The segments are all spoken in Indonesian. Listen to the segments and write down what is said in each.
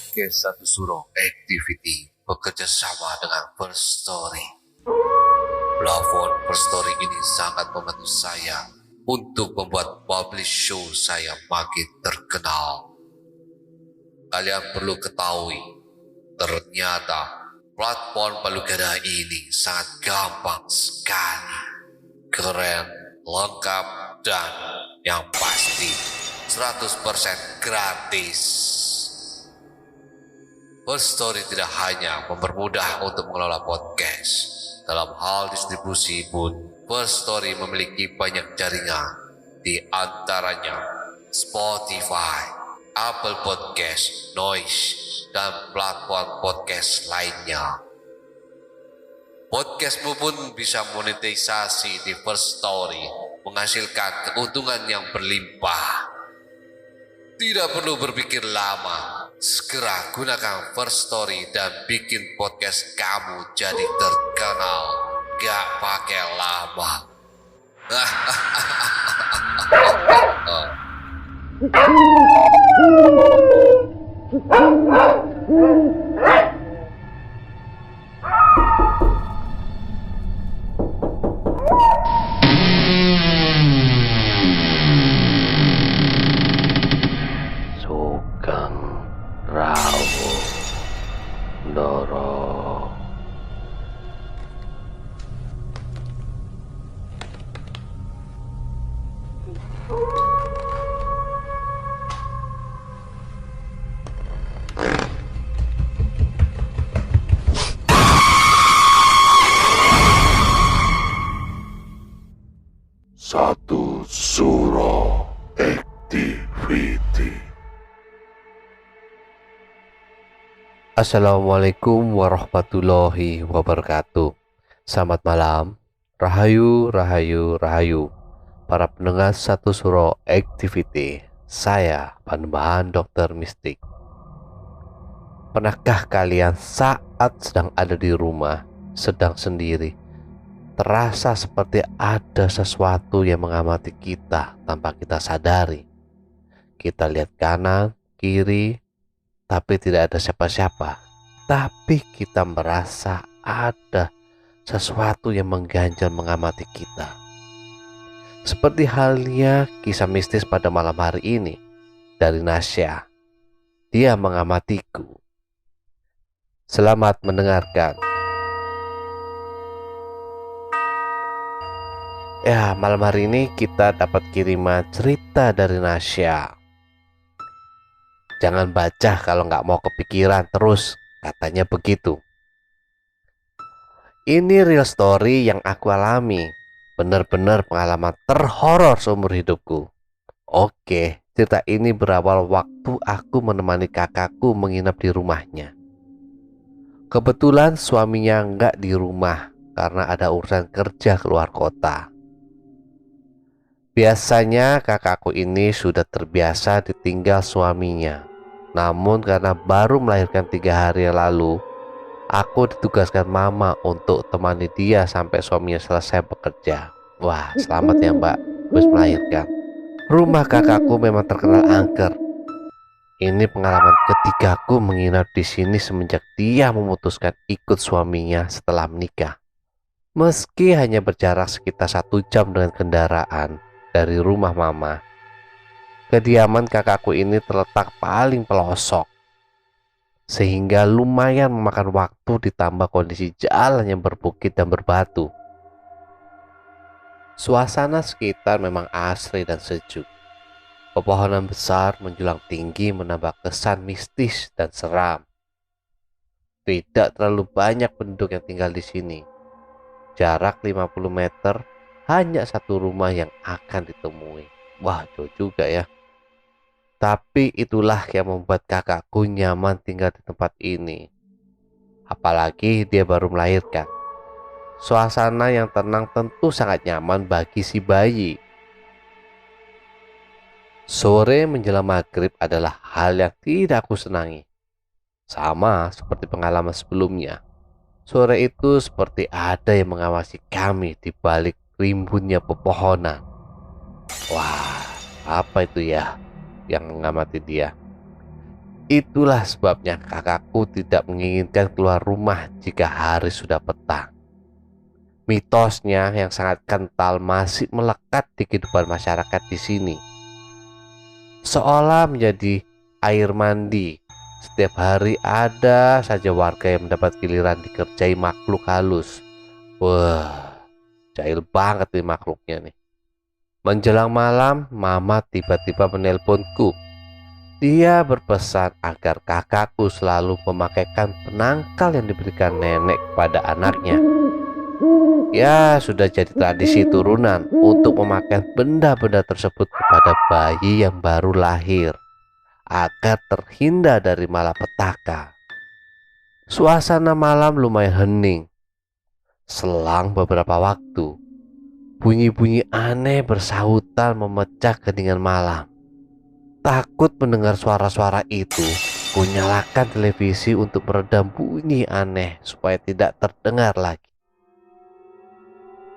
podcast Satu Suro Activity bekerja sama dengan First Story. Platform First Story ini sangat membantu saya untuk membuat publish show saya makin terkenal. Kalian perlu ketahui, ternyata platform Palugada ini sangat gampang sekali, keren, lengkap, dan yang pasti 100% gratis. First Story tidak hanya mempermudah untuk mengelola podcast. Dalam hal distribusi pun, First Story memiliki banyak jaringan, di antaranya Spotify, Apple Podcast, Noise, dan platform podcast lainnya. Podcastmu pun bisa monetisasi di First Story, menghasilkan keuntungan yang berlimpah. Tidak perlu berpikir lama, segera gunakan First Story dan bikin podcast kamu jadi terkenal. Gak pakai lama. Sugeng Rawuh Ndara. Satu Suro Activity. Assalamualaikum warahmatullahi wabarakatuh. Selamat malam, rahayu, rahayu, rahayu para pendengar Satu Suro Activity. Saya Panembahan Dokter Mistik. Pernahkah kalian saat sedang ada di rumah, sedang sendiri, terasa seperti ada sesuatu yang mengamati kita tanpa kita sadari? Kita lihat kanan, kiri, tapi tidak ada siapa-siapa. Tapi kita merasa ada sesuatu yang mengganjal mengamati kita. Seperti halnya kisah mistis pada malam hari ini dari Nasya. Dia mengamatiku. Selamat mendengarkan. Ya, malam hari ini kita dapat kiriman cerita dari Nasya. Jangan baca kalau nggak mau kepikiran terus, katanya begitu. Ini real story yang aku alami, benar-benar pengalaman terhoror seumur hidupku. Oke, cerita ini berawal waktu aku menemani kakakku menginap di rumahnya. Kebetulan suaminya nggak di rumah karena ada urusan kerja keluar kota. Biasanya kakakku ini sudah terbiasa ditinggal suaminya. Namun karena baru melahirkan 3 hari yang lalu, aku ditugaskan mama untuk temani dia sampai suaminya selesai bekerja. Wah, selamat ya mbak, habis melahirkan. Rumah kakakku memang terkenal angker. Ini pengalaman ketigaku menginap di sini semenjak dia memutuskan ikut suaminya setelah menikah. Meski hanya berjarak sekitar 1 jam dengan kendaraan dari rumah mama, kediaman kakakku ini terletak paling pelosok, sehingga lumayan memakan waktu ditambah kondisi jalan yang berbukit dan berbatu. Suasana sekitar memang asri dan sejuk. Pepohonan besar menjulang tinggi menambah kesan mistis dan seram. Tidak terlalu banyak penduduk yang tinggal di sini. Jarak 50 meter hanya satu rumah yang akan ditemui. Wah, jauh juga ya. Tapi itulah yang membuat kakakku nyaman tinggal di tempat ini. Apalagi dia baru melahirkan. Suasana yang tenang tentu sangat nyaman bagi si bayi. Sore menjelang maghrib adalah hal yang tidak aku senangi. Sama seperti pengalaman sebelumnya. Sore itu seperti ada yang mengawasi kami di balik rimbunnya pepohonan. Wah, apa itu ya yang mengamati dia? Itulah sebabnya kakakku tidak menginginkan keluar rumah jika hari sudah petang. Mitosnya yang sangat kental masih melekat di kehidupan masyarakat di sini. Seolah menjadi air mandi, setiap hari ada saja warga yang mendapat giliran dikerjai makhluk halus. Wah, jahil banget nih makhluknya nih. Menjelang malam, mama tiba-tiba menelponku. Dia berpesan agar kakakku selalu memakaikan penangkal yang diberikan nenek kepada anaknya. Ya, sudah jadi tradisi turunan untuk memakai benda-benda tersebut kepada bayi yang baru lahir agar terhindar dari malapetaka. Suasana malam lumayan hening. Selang beberapa waktu, bunyi-bunyi aneh bersahutan memecah keheningan malam. Takut mendengar suara-suara itu, ku nyalakan televisi untuk meredam bunyi aneh supaya tidak terdengar lagi.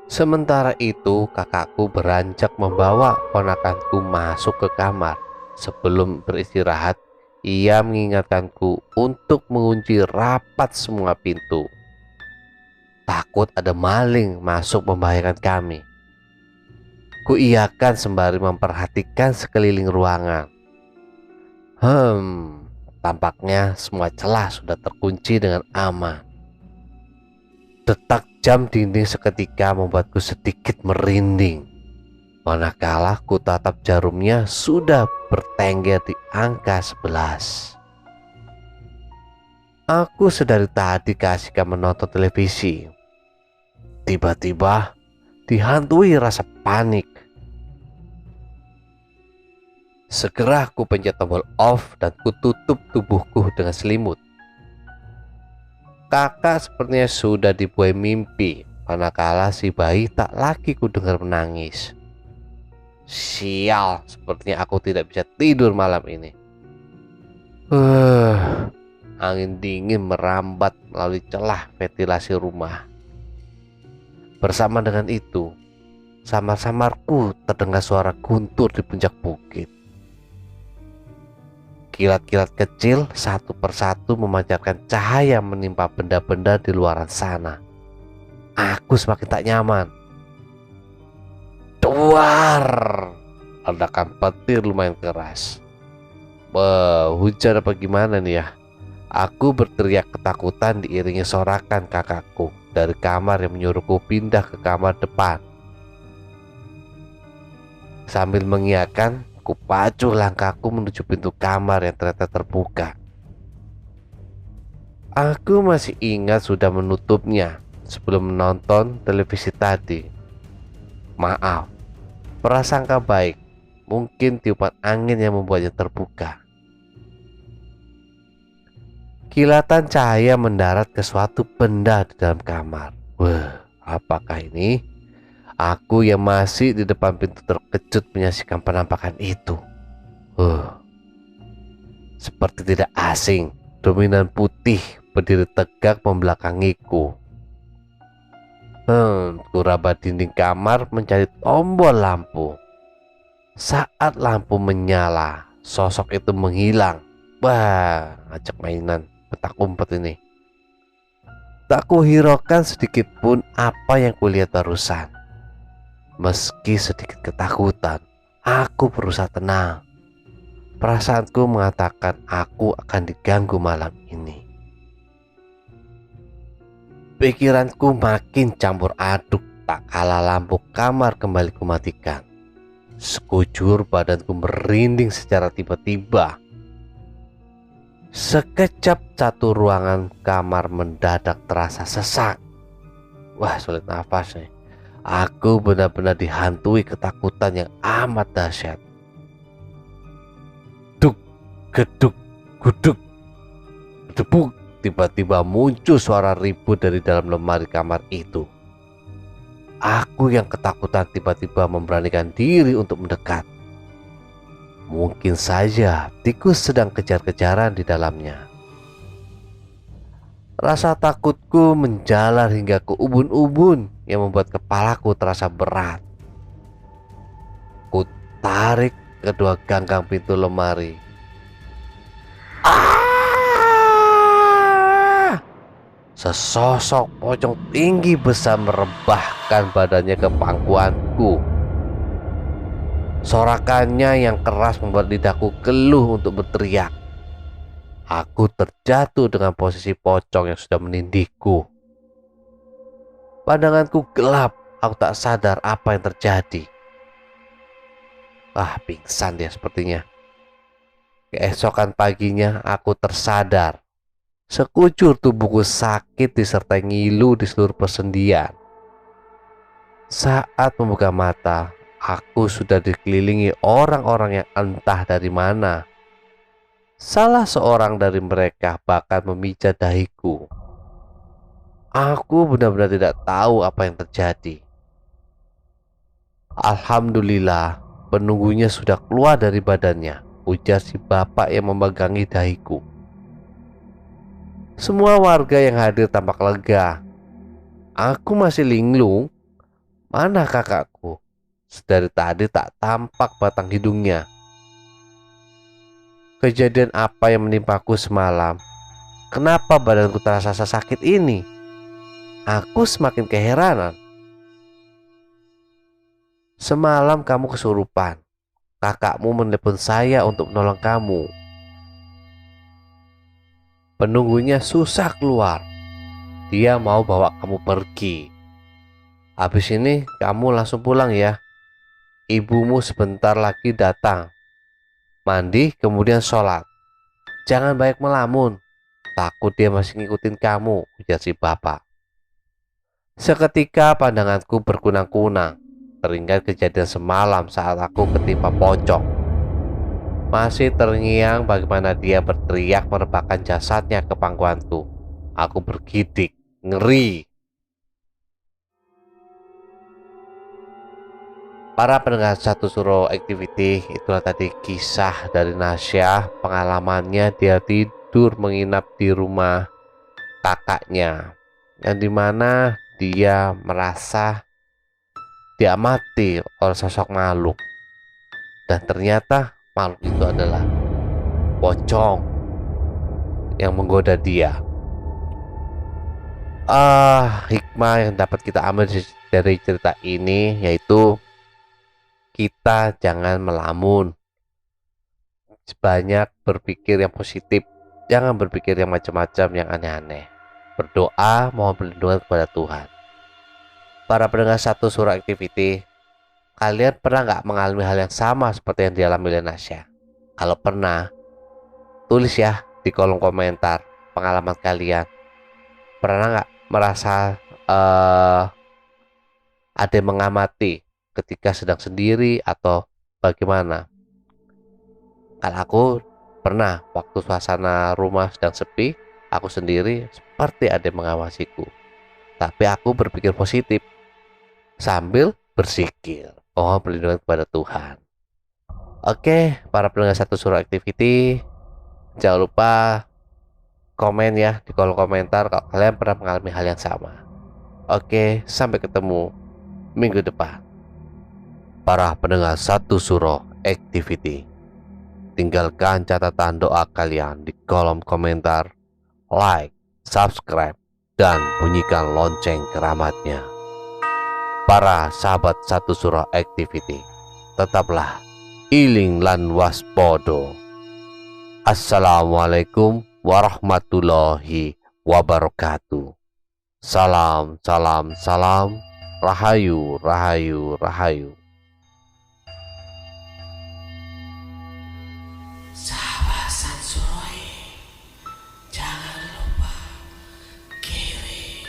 Sementara itu, kakakku beranjak membawa ponakanku masuk ke kamar. Sebelum beristirahat, ia mengingatkanku untuk mengunci rapat semua pintu. Takut ada maling masuk membahayakan kami. Kuiyakan sembari memperhatikan sekeliling ruangan. Tampaknya semua celah sudah terkunci dengan aman. Detak jam dinding seketika membuatku sedikit merinding. Manakala ku tatap jarumnya sudah bertengger di angka 11. Aku sedari tadi keasikan menonton televisi. Tiba-tiba dihantui rasa panik. Segera ku pencet tombol off dan ku tutup tubuhku dengan selimut. Kakak sepertinya sudah dibuai mimpi manakala si bayi tak lagi ku dengar menangis. Sial, sepertinya aku tidak bisa tidur malam ini. Angin dingin merambat melalui celah ventilasi rumah. Bersama dengan itu, samar-samarku terdengar suara guntur di puncak bukit. Kilat-kilat kecil satu persatu memancarkan cahaya menimpa benda-benda di luaran sana. Aku semakin tak nyaman. Duar! Ledakan petir lumayan keras. Hujan apa gimana nih ya? Aku berteriak ketakutan diiringi sorakan kakakku dari kamar yang menyuruhku pindah ke kamar depan. Sambil mengiyakan, ku pacu langkahku menuju pintu kamar yang ternyata terbuka. Aku masih ingat sudah menutupnya sebelum menonton televisi tadi. Maaf, prasangka baik, mungkin tiupan angin yang membuatnya terbuka. Kilatan cahaya mendarat ke suatu benda di dalam kamar. Wah, apakah ini? Aku yang masih di depan pintu terkejut menyaksikan penampakan itu. Seperti tidak asing, dominan putih berdiri tegak membelakangiku. Kuraba dinding kamar mencari tombol lampu. Saat lampu menyala, sosok itu menghilang. Wah, ajak mainan petak umpet ini. Tak kuhiraukan sedikit pun apa yang kulihat barusan. Meski sedikit ketakutan, aku berusaha tenang. Perasaanku mengatakan aku akan diganggu malam ini. Pikiranku makin campur aduk tak kala lampu kamar kembali kumatikan. Sekujur badanku merinding secara tiba-tiba. Sekejap satu ruangan kamar mendadak terasa sesak. Wah, sulit nafas nih. Aku benar-benar dihantui ketakutan yang amat dahsyat. Duk, geduk, guduk, berdebuk. Tiba-tiba muncul suara ribut dari dalam lemari kamar itu. Aku yang ketakutan tiba-tiba memberanikan diri untuk mendekat. Mungkin saja tikus sedang kejar-kejaran di dalamnya. Rasa takutku menjalar hingga ke ubun-ubun yang membuat kepalaku terasa berat. Ku tarik kedua ganggang pintu lemari. sesosok pocong tinggi besar merebahkan badannya ke pangkuanku. Sorakannya yang keras membuat lidahku keluh untuk berteriak. Aku terjatuh dengan posisi pocong yang sudah menindihku. Pandanganku gelap, aku tak sadar apa yang terjadi. Pingsan dia sepertinya. Keesokan paginya aku tersadar. Sekujur tubuhku sakit disertai ngilu di seluruh persendian. Saat membuka mata, aku sudah dikelilingi orang-orang yang entah dari mana. Salah seorang dari mereka bahkan memijat dahiku. Aku benar-benar tidak tahu apa yang terjadi. Alhamdulillah, penunggunya sudah keluar dari badannya, ujar si bapak yang memegangi dahiku. Semua warga yang hadir tampak lega. Aku masih linglung. Mana kakakku? Dari tadi tak tampak batang hidungnya. Kejadian apa yang menimpaku semalam? Kenapa badanku terasa sakit ini? Aku semakin keheranan. Semalam kamu kesurupan. Kakakmu menelepon saya untuk menolong kamu. Penunggunya susah keluar. Dia mau bawa kamu pergi. Habis ini kamu langsung pulang ya. Ibumu sebentar lagi datang. Mandi kemudian sholat. Jangan banyak melamun. Takut dia masih ngikutin kamu, ujar si bapak. Seketika pandanganku berkunang-kunang. Teringat kejadian semalam saat aku ketimpa pocong. Masih terngiang bagaimana dia berteriak merebahkan jasadnya ke pangkuanku. Aku bergidik, ngeri. Para pendengar Satu Suro Activity, itulah tadi kisah dari Nasya. Pengalamannya dia tidur menginap di rumah kakaknya, yang dimana dia merasa diamati oleh sosok makhluk. Dan ternyata makhluk itu adalah pocong yang menggoda dia. Hikmah yang dapat kita ambil dari cerita ini yaitu kita jangan melamun. Banyak berpikir yang positif, jangan berpikir yang macam-macam, yang aneh-aneh. Berdoa, mohon perlindungan kepada Tuhan. Para pendengar Satu Suro Activity, kalian pernah nggak mengalami hal yang sama seperti yang dialami oleh Nasya? Kalau pernah, tulis ya di kolom komentar pengalaman kalian. Pernah nggak merasa ada yang mengamati ketika sedang sendiri atau bagaimana? Kalau aku pernah, waktu suasana rumah sedang sepi, aku sendiri seperti ada yang mengawasiku. Tapi aku berpikir positif sambil berzikir. Oh, perlindungan kepada Tuhan. Oke, para pendengar Satu Suro Activity, jangan lupa komen ya di kolom komentar kalau kalian pernah mengalami hal yang sama. Oke, sampai ketemu minggu depan. Para pendengar Satu Suro Activity, tinggalkan catatan doa kalian di kolom komentar, like, subscribe, dan bunyikan lonceng keramatnya. Para sahabat Satu Suro Activity, tetaplah iling lan waspodo. Assalamualaikum warahmatullahi wabarakatuh. Salam, salam, salam. Rahayu, rahayu, rahayu. Sahabat Sansuroi, jangan lupa kirim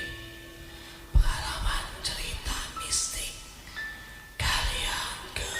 pengalaman cerita mistik kalian ke